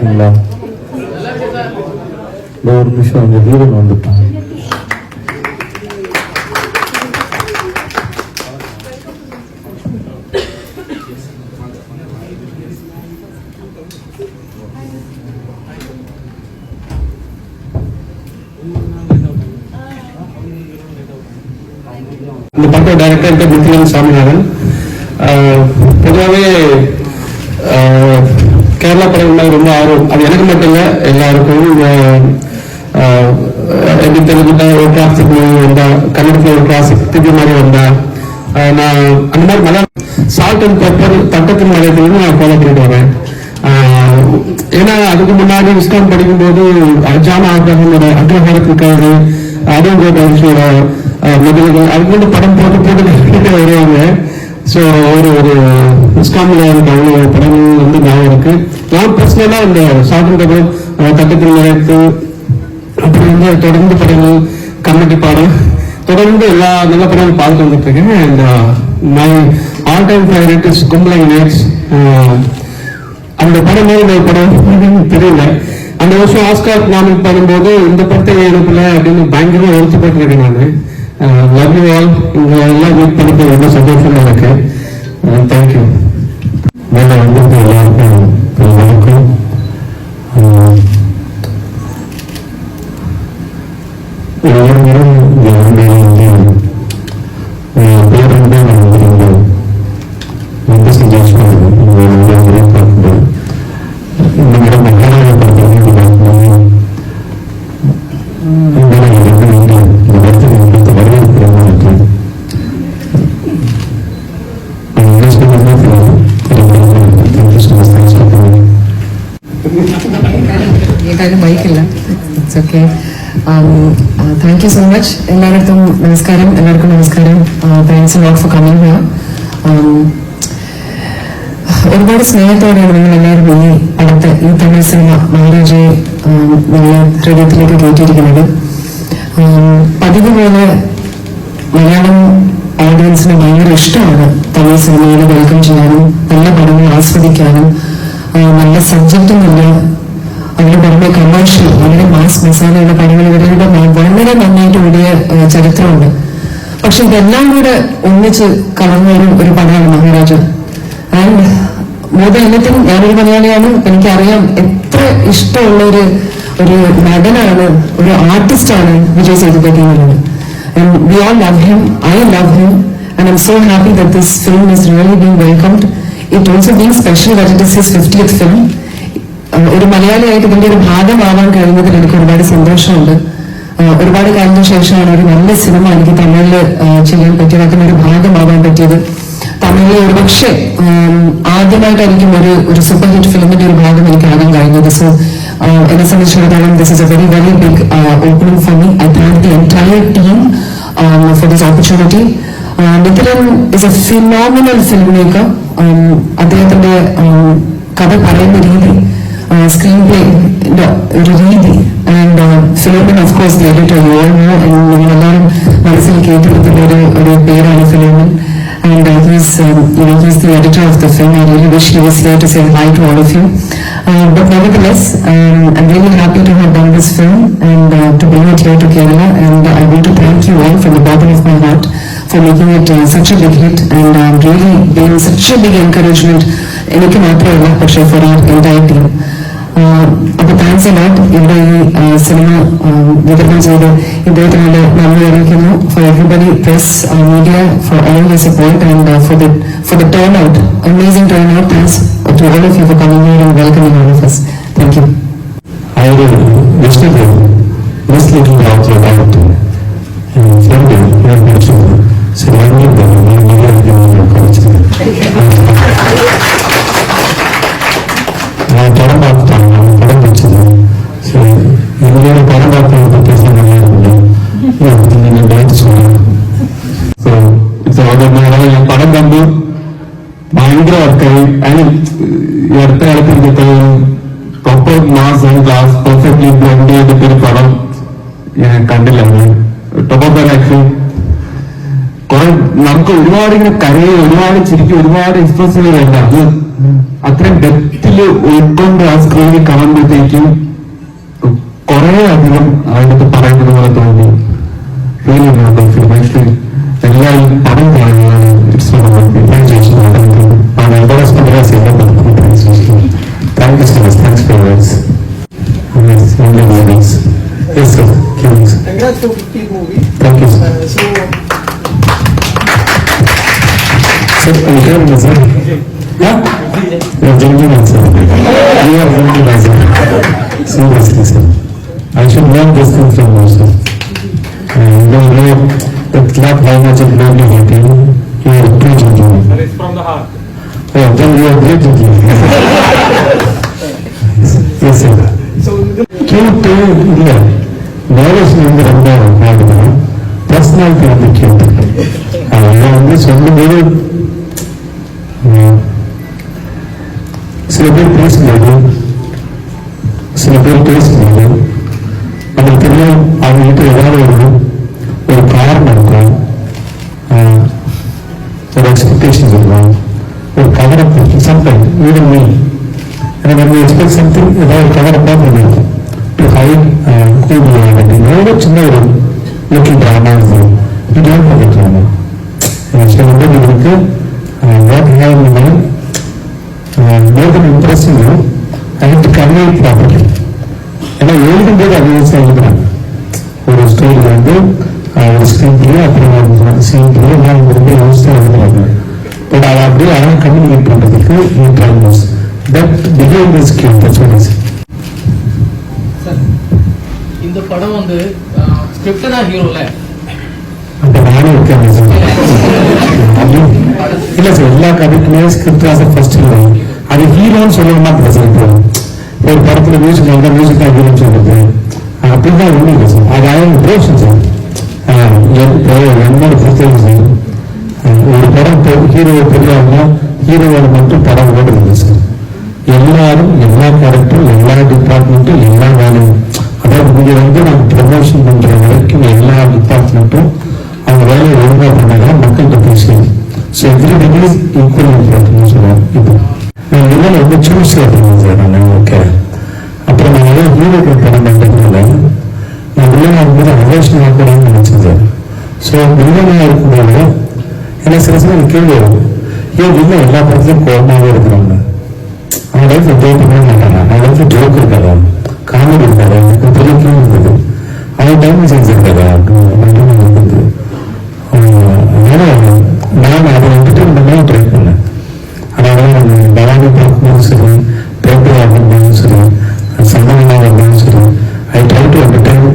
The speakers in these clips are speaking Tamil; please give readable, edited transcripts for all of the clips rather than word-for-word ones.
இருக்கீங்களா? ஒரு நிமிஷம் அந்த வீரன் வந்துட்டான். இந்த படத்தோட டைரக்டர் முத்துவேல் சாமிநாதன். பொதுவாகவே கேரளா படங்கள் ரொம்ப ஆர்வம். அது எனக்கு மட்டும் இல்லை, எல்லாருக்கும். எப்படி தெலுங்குல ஒரு கிளாசிக் மூவி வந்தா, கன்னடத்துல ஒரு கிளாசிக் திவ்ய மாதிரி வந்தா, நான் அந்த மாதிரி மலையாளம் சால்ட் அண்ட் பெப்பர் தட்டத்தின் மலையத்திலும் நான் ஃபாலோ பண்ணிட்டு வரேன். ஏன்னா அதுக்கு முன்னாடி இஸ்கான் படிக்கும்போது ஜான ஆப்ரஹாமோட அக்ரஹாரத் இருக்காரு, அருண் கோபாலோட முதல்கள் அவங்க படம் போட்டு வருவாங்க. ஸோ ஒரு இஸ்காமில் எனக்கு அவ்வளோ படங்கள் வந்து ஞாபகம் இருக்கு. நான் பர்சனலாக இந்த சால்ட் அண்ட் தட்டத்தின் மலையத்து அப்படி வந்து தொடர்ந்து படங்கள், கண்ணடி பாடம், தொடர்ந்து எல்லா நல்ல படங்களும் பார்த்துட்டு வந்துட்டு இருக்கேன். And my all time favourite is கும்பலை நேட்ஸ். அந்த படம் இந்த படம் தெரியல. அந்த வருஷம் ஆஸ்கார் நாமினேட் பண்ணும்போது இந்த படத்தை எழுப்பல அப்படின்னு பயங்கரமா வருத்தப்பட்டிருக்கேன். நான் லவ் யூ ஆல். இங்க எல்லாம் மீட் பண்ணிட்டு ரொம்ப சந்தோஷமா இருக்கு. தேங்க்யூ. மேல வந்து எல்லாருக்கும் வணக்கம். Thank you so much. എല്ലാവർക്കും നമസ്കാരം. Thanks a lot for coming here. ഒരുപാട് സ്നേഹത്തോടെയാണ് നിങ്ങൾ എല്ലാവരും ഈ തമിഴ് സിനിമ മഹാരാജയെ നല്ല ഹൃദയത്തിലേക്ക് കയറ്റിയിരിക്കുന്നത്. പതിവ് പോലെ മലയാളം ഓഡിയൻസിന് ഭയങ്കര ഇഷ്ടമാണ് തമിഴ് സിനിമയിൽ വെൽക്കം ചെയ്യാനും നല്ല പടങ്ങൾ ആസ്വദിക്കാനും. നല്ല സബ്ജക്റ്റും നല്ല അതിന് പുറമെ കമേഴ്ഷ്യൽ വളരെ മാസ് മസാലയുള്ള പടങ്ങൾ ഇവരുടെ വളരെ നന്നായിട്ട് ഓടിയ ചരിത്രമുണ്ട്. പക്ഷെ ഇതെല്ലാം കൂടെ ഒന്നിച്ച് കലർന്ന ഒരു പടമാണ് Maharaja. And more than anything ഞാനൊരു മലയാളിയാണ്. എനിക്കറിയാം എത്ര ഇഷ്ടമുള്ള ഒരു നടനാണ്, ഒരു ആർട്ടിസ്റ്റാണ് വിജയ് സേതുപതി എന്നുള്ളത്. And we all love him. I love him. And I'm so happy that this film is really being welcomed. It also being special that it is his 50th film. ഒരു മലയാളിയായിട്ട് ഇതിന്റെ ഒരു ഭാഗമാവാൻ കഴിഞ്ഞതിൽ എനിക്ക് ഒരുപാട് സന്തോഷമുണ്ട്. ഒരുപാട് കാലത്തിന് ശേഷമാണ് ഒരു നല്ല സിനിമ എനിക്ക് തമിഴിൽ ചെയ്യാൻ പറ്റിയത്, അതിന് ഒരു ഭാഗമാവാൻ പറ്റിയത്. തമിഴിൽ ഒരുപക്ഷെ ആദ്യമായിട്ടായിരിക്കും ഒരു സൂപ്പർ ഹിറ്റ് ഫിലിമിന്റെ ഒരു ഭാഗം എനിക്ക് ആകാൻ കഴിഞ്ഞത്. സോ എന്നെ സംബന്ധിച്ചിടത്തോളം this is a very very big opening for me. I thank the entire team for this opportunity. Nikhilan is a phenomenal film maker. അദ്ദേഹത്തിന്റെ കഥ പറയുന്ന രീതി, സ്ക്രീൻ പ്ലേന്റെ ഒരു രീതി, and Philomin of course the editor, you all know. നിങ്ങളെല്ലാവരും മനസ്സിൽ കേട്ടിട്ടുള്ള ഒരു പേരാണ് Philomin. And he's the editor of the film. I really wish he was here to say hi to all of you. But nevertheless, I'm really happy to have done this film and to bring it here to Kerala. And I want to thank you all from the bottom of my heart for making it such a big hit and really being such a big encouragement. എനിക്ക് മാത്രമല്ല, പക്ഷേ for our entire team. അപ്പോൾ താങ്ക്സ് എ ലോട്ട്. ഇവിടെ ഈ സിനിമ വിതരണം ചെയ്ത് ഇദ്ദേഹത്തിനോട് നന്ദി അറിയിക്കുന്നു. For everybody, press, media, for all the support and for the turn out, amazing turn out. Thanks to all of you for coming here and welcoming all of us. Thank you. I will yesterday this little about your director and Sunday you have mentioned surrounding the media in your culture. நான் படம் பார்த்துட்டாங்க, படம் வச்சது. சரி, எங்களோட படம் பார்த்து பேச நீங்கள் டான்ஸ் சொன்னீங்க. ஸோ இட்ஸ் என் படம் வந்து ഭയങ്കര വർക്കായി. ഈ അടുത്ത കാലത്ത് എനിക്ക് proper mass and class perfectly blend ചെയ്തിട്ടൊരു പടം ഞാൻ കണ്ടില്ല. ടോപ്പ് ഓഫ് ദ ആക്ഷൻ നമുക്ക് ഒരുപാട് ഇങ്ങനെ കരയും, ഒരുപാട് ചിരിക്കും, ഒരുപാട് എക്സ്പ്രസീവ് വേണ്ട. അത് അത്രയും ഡെപ്തില് ഉൾക്കൊണ്ട് ആ സ്ക്രീനിൽ കാണുമ്പോഴത്തേക്കും കുറെ അധികം അതിനകത്ത് പറയുന്നത് പോലെ തോന്നി. ആക്ച്വലി എല്ലാവരും പടം കാണുന്നതാണ്. Thank you so much. Thanks for yours. Yes, sir. Please. Congrats to 50th movie. Thank you, sir. So, Sir, are you hearing me, sir? Yeah? You're a gentleman, sir. You are a gentleman, sir. Seriously, sir. I should learn this thing from you, sir. You know that clap how much of love you have given. You are a great gentleman. that is from the heart. Oh, then you are a great gentleman. Yes, sir. So, Cute இல்ல, நாலேஜ் வந்து ரொம்ப பாடுதான், பர்சனாலிட்டி வந்து கியூட். அவங்க வந்து சொல்லும்போது சில பேர் பேசும்போது நமக்கு தெரியும் அவங்ககிட்ட ஏதாவது ஒரு காரணம் இருக்கும், ஒரு எக்ஸ்பெக்டேஷன் இருக்கும், ஒரு கவரப் இருக்கும். Sometime even me, and when we expect something, ஏதாவது கவரப்பா பண்ணிருக்கும் to hide who we are. எவ்வளோ சின்ன ஒரு லுக்கிங் ட்ராமா இது, you don't have a drama. சில வந்து what you have in mind, more than impressing you, I have to convey it properly. ஏன்னா எழுதும்போது அது எழுதுறாங்க ஒரு ஸ்டோரி வந்து ஒரு ஸ்க்ரீன் பிளே, அப்புறம் சீன் பிளே எல்லாம் ரொம்ப யோசிச்சு எழுதுறாங்க. பட் அதை அப்படியே அழகாக கம்யூனிகேட் பண்றதுக்கு dramas that behind this kid, that's what I say. இந்த படம் வந்து ஸ்கிரிப்ட் தான் ஹீரோல அப்ப நானே இருக்கேன் இல்ல சார், எல்லா கதைக்குமே ஸ்கிரிப்ட் தான் ஃபர்ஸ்ட் ஹீரோ. அது ஹீரோன்னு சொல்லணும்னா அப்படி சார். இப்போ ஒரு படத்துல மியூசிக் அந்த மியூசிக் தான் ஹீரோன்னு சொல்றது அப்படிதான் ஒண்ணு இல்லை சார். அது அவங்க ப்ரோஷன் சார். என்னோட புத்தகம் சார், ஒரு படம் ஹீரோவை தெரியாம ஹீரோவோட மட்டும் படம் ஓடுறது சார். எல்லாரும் எல்லா கேரக்டரும் எல்லா டிபார்ட்மெண்ட்டும் எல்லா வேலையும், அதாவது இங்க வந்து நம்ம ப்ரமோஷன் பண்ற வரைக்கும் எல்லா டிபார்ட்மெண்ட்டும் அவங்க வேலையை ஒழுங்கா பண்ணாதான் மக்கள்கிட்ட பேசுவோம். So everybody is equal important சொல்லுவாங்க. இப்போ நான் இதனால ரொம்ப சூஸ் பண்ணுவேன் சார் நான். ஓகே, அப்புறம் நான் ஏதோ ஹீரோக்கள் படம் பண்ணுறதுனால நான் வில்லனாக இருக்கும்போது அவேஷனாக கூடன்னு நினைச்சேன் சார். ஸோ வில்லனாக இருக்கும்போது என்ன சில சமயம் கேள்வி வரும், ஏன் வில்லன் எல்லா படத்துலையும் கோபமாகவே இருக்கிறாங்க, அவன் லைஃப்ல ஜோக் பண்ண மாட்டாங்க, அவன் லைஃப்ல ஜோக் இருக்காதா, காமெடி இருக்காதா, எனக்கு பெரிய கேள்வி இருந்தது. அவன் டைம் சென்ஸ் இருக்காதா இருந்தது. அதனால நான் அதை வந்துட்டு இந்த மாதிரி ட்ரை பண்ணேன். அதாவது பவானி பார்க்கும்போது சரி, பேப்பர் ஆகும்போதும் சரி, சம்பவமாக இருந்தாலும் சரி, ஐ ட்ரை டு அந்த டைம்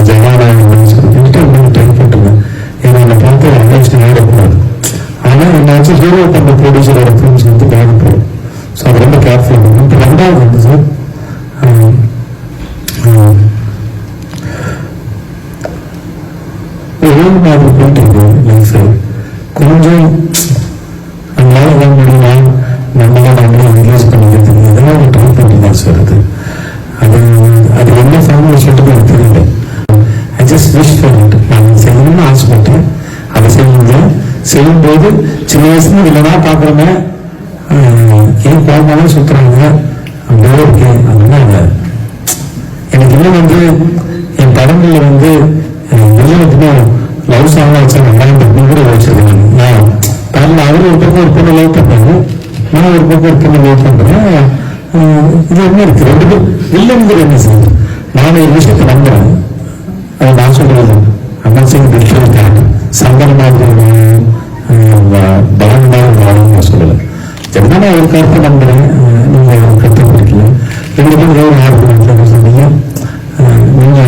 ஜவானா இருந்தாலும் சரி வந்துட்டு ட்ரை பண்ணிருந்தேன். ஏன்னா என்னை பார்த்து அவேஷன் ஆகிடக்கூடாது. ஆனால் என்னாச்சும் ஹீரோ பண்ண ப்ரொடியூசரோட ஃபிலிம்ஸ் வந்து பாதிப்போம். ஸோ அது ரொம்ப கேர்ஃபுல்லாக இருக்கும். இப்போ ரெண்டாவது வந்து சார், ஒரே மாதிரி போயிட்டு இருக்கு லைஃப். கொஞ்சம் நம்மளால வர முடியுமா, நம்மளால நம்மளே ரிலீஸ் பண்ணிக்கிறதுக்கு இதெல்லாம் ஒரு ட்ரை பண்ணிதான் சார். அது அது என்ன ஃபார்முலா சொல்லிட்டு எனக்கு தெரியல. I just wish for it. நான் செய்யணும்னு ஆசைப்பட்டேன், அதை செய்யும்போது சின்ன வயசுல இல்லைனா பார்க்குறோமே ஏன் கோபமாக சுத்துறாங்க அப்படியே இருக்கேன். அதனால எனக்கு இன்னும் வந்து என் படங்கள்ல வந்து எல்லாருக்குமே லவ் சாங்காக வச்சா நல்லா கூட வச்சிருக்கேன். நான் பாருங்க, அவரு ஒரு பக்கம் ஒரு பொண்ணு லவ் பண்றாங்க, நான் ஒரு பக்கம் ஒரு பொண்ணு லவ் பண்றேன். இது என்ன இருக்கு, ரெண்டு பேரும் இல்லைங்கிற என்ன சார். நான் ஒரு விஷயத்தை நம்புறேன், அதை நான் சொல்றது அண்ணன் சிங் டிஃபரெண்ட் சங்கர் மாதிரி பலன்மாக சொல்லலை. நான் ஒரு கருத்தை நம்புறேன், நீங்க ஒரு கருத்தை இருக்கீங்க. எங்களுக்கு ஏதாவது ஆர்வம் சொன்னீங்க, நீங்க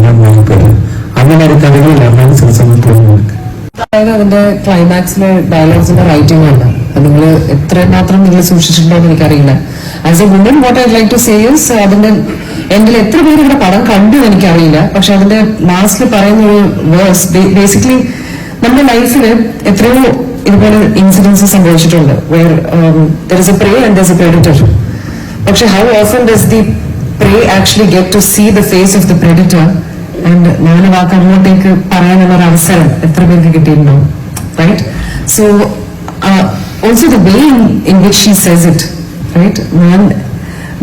நான் போறேன். அந்த மாதிரி கதைகள் எல்லாமே சில சமயம் தோணும். അതായത് അതിന്റെ ക്ലൈമാക്സിലെ ഡയലോഗ്സിന്റെ റൈറ്റിംഗ് ആണ്. അത് നിങ്ങൾ എത്രമാത്രം നിങ്ങൾ സൂക്ഷിച്ചിട്ടുണ്ടോ എന്ന് എനിക്കറിയില്ല. As a woman what I like to say is, അതിന്റെ എങ്കിൽ എത്ര പേര് ഇവിടെ പടം കണ്ടു എനിക്കറിയില്ല, പക്ഷെ അതിന്റെ ലാസ്റ്റിൽ പറയുന്ന ഒരു വേഴ്സ് ബേസിക്കലി നമ്മുടെ ലൈഫിൽ എത്രയോ ഇതുപോലെ ഇൻസിഡൻസ് സംഭവിച്ചിട്ടുണ്ട്. Where there is a prey and there is a predator. പക്ഷെ how often does the prey actually get to see the face of the predator and ഞാൻ വാക്ക് അങ്ങോട്ടേക്ക് പറയാനുള്ള ഒരു അവസരം എത്ര പേർക്ക് കിട്ടിയിട്ടുണ്ടാവും, right? So also the way in which she says it, right?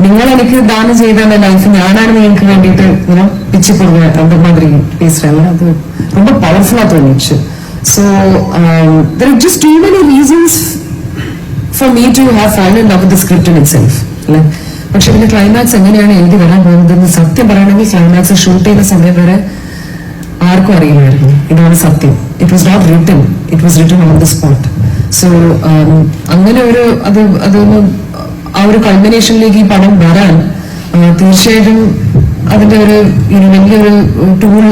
നിങ്ങൾ എനിക്ക് ദാനം ചെയ്ത ലൈഫ് ഞാനാണ് നിങ്ങൾക്ക് വേണ്ടിയിട്ട് ഇങ്ങനെ പിச்சு போடுவேன் அந்த மாதிரி பேசுறேன். அது ரொம்ப பவர்ஃபுல்லா தோணுச்சு. So there are just too many reasons for me to have fallen in love with the script in itself. പക്ഷെ ഇതിന്റെ ക്ലൈമാക്സ് എങ്ങനെയാണ് എഴുതി വരാൻ പോകുന്നതെന്ന് സത്യം പറയണമെങ്കിൽ ക്ലൈമാക്സ് ഷൂട്ട് ചെയ്യുന്ന സമയം വരെ ആർക്കും അറിയില്ലായിരുന്നു ഇതാണ് സത്യം. It was not written, it was written on the spot. So അങ്ങനെ ഒരു അതൊന്ന് ആ ഒരു കൾമിനേഷനിലേക്ക് ഈ പടം വരാൻ തീർച്ചയായിട്ടും അതിന്റെ ഒരു വലിയൊരു ടൂൾ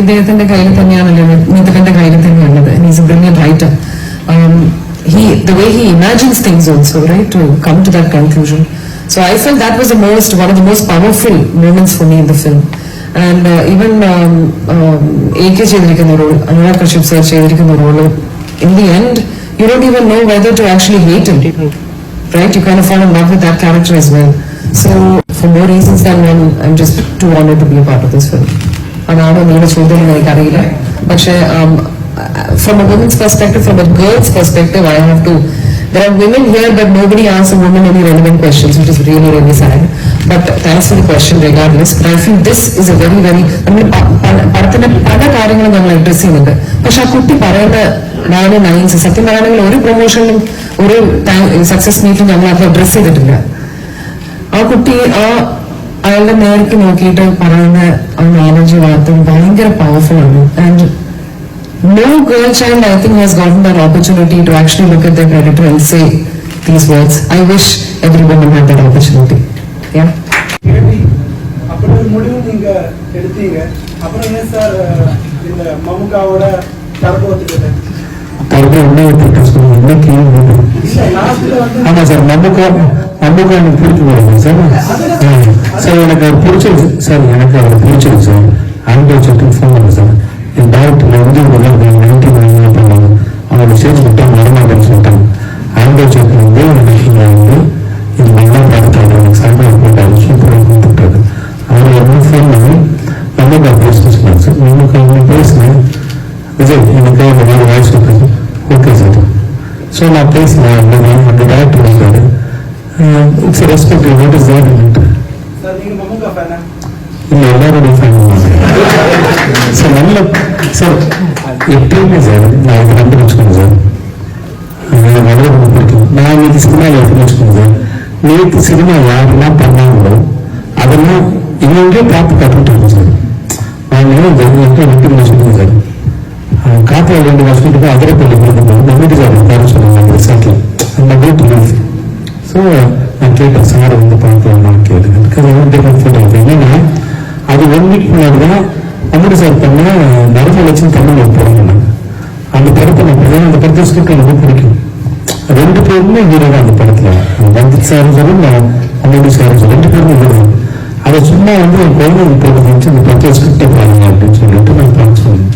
ഇദ്ദേഹത്തിന്റെ കയ്യിൽ തന്നെയാണല്ലോ, മിഥുന്റെ കയ്യിൽ തന്നെയാണത്. He's A brilliant writer. The way he imagines things also, right, to come to that conclusion. So I felt that was one of the most powerful moments for me in the film. And even AK ചെയ്തിരിക്കുന്ന role, Anurag Kashyap sir ചെയ്തിരിക്കുന്ന role, in the end you don't even know whether to actually hate him, right? You kind of fall in love with that character as well. So for more reasons than one, I'm just too honored to be a part of this film. അതാണ് നിങ്ങളുടെ ചോദ്യം എനിക്കറിയില്ല. പക്ഷേ from a woman's perspective, from a girl's perspective, I have to. There are women here, but nobody asks a woman any relevant questions, which is really, really sad. But thanks for the question, regardless. But I feel this is a very, very. പടത്തിന്റെ പല കാര്യങ്ങളും നമ്മൾ അഡ്രസ് ചെയ്യുന്നുണ്ട്. പക്ഷെ ആ കുട്ടി പറയുന്ന 9 9 സത്യം പറയുകയാണെങ്കിൽ ഒരു പ്രൊമോഷനിലും ഒരു സക്സസ് മീറ്റിലും നമ്മൾ അത് അഡ്രസ് ചെയ്തിട്ടില്ല. ആ കുട്ടി അയാളുടെ നേർക്ക് നോക്കിയിട്ട് പറയുന്ന ആ എനർജി വാർത്ത ഭയങ്കര പവർഫുൾ ആണ്. And no girl child, I think, has gotten that opportunity to actually look at their predator and say these words. I wish every woman had that opportunity. Yeah. அப்படி ஒரு முடிவு நீங்க எடுத்தீங்க, அப்புறம் ஏன் சார் இந்த மம்முக்காவோட தரப்போத்துக்கிட்ட ஆமா சார், மம்முக்கா எனக்கு பிடிச்சி போடுங்க சார். சார் எனக்கு அவர் பிடிச்சிருக்கு சார், எனக்கு அவர் பிடிச்சிருக்கு சார். ஆண்ட்ராய்ட் செட்டிங் ஃபோன் பண்ணுங்க சார். என் டேரக்டர்ல வந்து பண்ணாங்க, அவங்க சேர்த்து விட்டாங்க வரமாட்டேன்னு சொல்லிட்டாங்க. ஆண்ட்ராய்ட் செட்டில் வந்து வந்து இது நல்லா பார்த்துட்டாங்க, எனக்கு சாயந்தரம் போட்டாரு, சூப்பராக கூப்பிட்டாரு. அவர் என்ன ஃபோன் பண்ணி மம்முக்கா பேசணும்னு சொன்னாங்க சார். மம்முக்கா பேசினேன், விஜய் எனக்கு இந்த மாதிரி வாய்ஸ் இருக்குது, ஓகே சார். ஸோ நான் பேசினேன், அந்த டேரக்டர் இருக்காரு. It's respect, what is that sir? நீங்க மம்முக்கா ஃபேனா? இல்லை, எல்லாரோடைய ஃபேன் சார். நல்ல சார், எப்பயுமே சார் நான் இது கண்டுபிடிச்சுக்கணும் சார், எனக்கு நிறைய ரொம்ப பிடிக்கும். நான் இன்னைக்கு சினிமாவில் எப்படி வச்சுக்கணும் சார், நேற்று சினிமா யாரெல்லாம் பண்ணாங்களோ அதெல்லாம் இங்கே பார்த்து கற்றுக்கிட்டு சார். நாங்கள் எப்படி வச்சுக்கணும் சார், காப்பா 2 வருஷத்துக்கு அதிரப்பள்ளி கொடுக்கும்போது நம்ம வீட்டுக்காரர் உட்கார சொன்னாங்க ரிசார்ட்ல, அந்த வீட்டு லீவ். ஸோ நான் கேட்டேன், சார் வந்து பார்க்கலாம் கேட்டேன். எனக்கு என்னன்னா அது 1 வீக் முன்னாடி தான் அமிர்த சார் பண்ண நரம்பு வச்சு தமிழ் போடணும். அந்த படத்தை நான் அந்த படத்தை ஸ்கிரிப்ட் எனக்கு பிடிக்கும். 2 பேருமே ஹீரோ தான் அந்த படத்துல. வந்தித் சாரும் சரி, அமிர்த சாரும் சரி, 2 பேருமே ஹீரோ. அதை சும்மா வந்து என் குழந்தைங்க போட்டு அந்த படத்தை ஸ்கிரிப்டை பாருங்க அப்படின்னு சொல்லிட்டு நான் பார்க்க சொன்னேன்.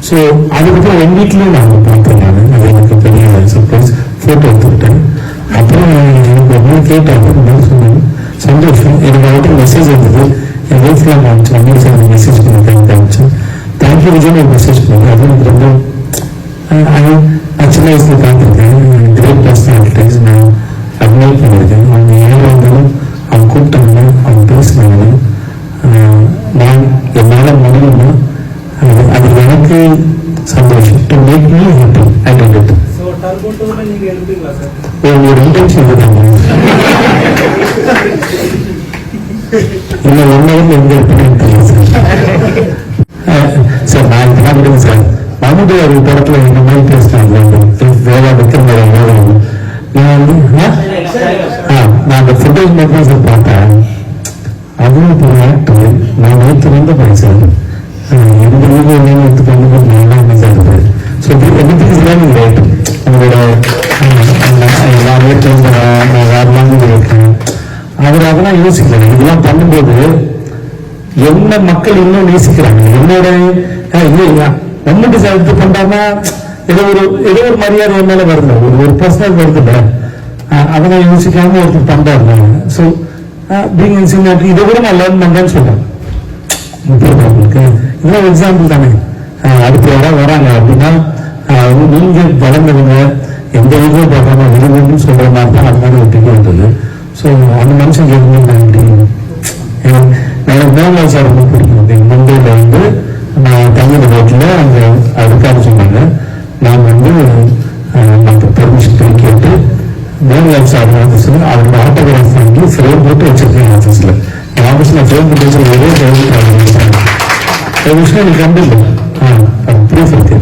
ஸோ அதுக்கப்புறம் 1 வீக்லேயே நான் பார்த்தேன். நான் அது எனக்கு பெரிய சர்ப்ரைஸ். ஃபோட்டோ எடுத்துக்கிட்டேன். அப்புறம் எனக்கு ஒன்று கேட்டாங்க, சொன்னேன் சந்தோஷம். எனக்கு அவர்கிட்ட மெசேஜ் இருந்தது, என் லைஃப்லாம் காமிச்சு அமீர் சார் மெசேஜ் பண்ணி காமிச்சு தேங்க்யூ விஜய் ஒரு மெசேஜ் பண்ணுங்க. அது எனக்கு ரொம்ப சின்ன வயசுல பார்த்துருக்கேன். கிரேட் பர்சனாலிட்டிஸ் நான் அட்மைர் பண்ணியிருக்கேன். அவங்க ஏன் வந்தாலும் அவங்க கூப்பிட்டாங்க, அவங்க பேசினாங்க. நான் என்னால் முடியும்னா அது எனக்கு சந்தோஷம். To make me happy. I don't it. So turbo 2 நீங்க எடுப்பீங்களா சார்? ஒரு இன்டென்ஷன் இருக்குதாங்க. இன்னும் 1 ஹவர்ல எங்க இருப்பேன்னு தெரியல சார். நான் இதெல்லாம் விடுங்க சார். மம்முட்டி ஒரு படத்துல இந்த மாதிரி பேசினாங்க, வேலை விக்ரம. நான் வந்து நான் அந்த ஃபுட்டேஜ் மட்டும் தான் சார் பார்த்தேன். அதுவும் இப்போ ஆக்டர் நான் நேற்று வந்து சார் எந்த ஊருக்கு நியமனத்துக்கு வந்து நல்லா சார் இருக்குது. So everything is learning right. உங்களோட நான் நேற்று நான் வரலாம்னு இருக்கேன். அவர் அதெல்லாம் யோசிக்கல. இதெல்லாம் பண்ணும்போது என்ன மக்கள் இன்னும் நேசிக்கிறாங்க. என்னோட மம்முட்டி சார் இது பண்றாங்கன்னா ஏதோ ஒரு மரியாதை என்னால வருது, ஒரு பர்சனல் வருதுல்ல, அதெல்லாம் யோசிக்காம ஒருத்தர் பண்றாரு. ஸோ பீங் இன் சினிமா இதை கூட நான் லேர்ன் பண்றேன்னு சொல்றேன். இதெல்லாம் எக்ஸாம்பிள் தானே. அடுத்து யாராவது வராங்க அப்படின்னா நீங்க வளர்ந்தவங்க எந்த வீடியோ பார்க்காம விரும்புன்னு சொல்ற மாதிரி தான் அது மாதிரி ஒரு டிக்கெட் வந்தது. ஸோ அந்த மனுஷன் எதுவுமே எனக்கு மோகன்லால் சார் ரொம்ப பிடிக்கும். மும்பையில் வந்து நான் தங்கின ரோட்டில் அங்கே அதுக்காக சொன்னாங்க. நான் வந்து மற்ற பெர்மிஷன் போய் கேட்டு மோகன்லால் சார் ஆஃபீஸில் அவரோட ஆட்டோகிராஃப் வாங்கி ஃப்ரேம் போட்டு வச்சிருக்கேன் ஆஃபீஸில். என் ஆஃபீஸில் ஃப்ரேம் போட்டு வச்சிருக்க ஒரே விஷயம் எனக்கு கண்டிப்பாக ப்ரூஃப் இருக்கு.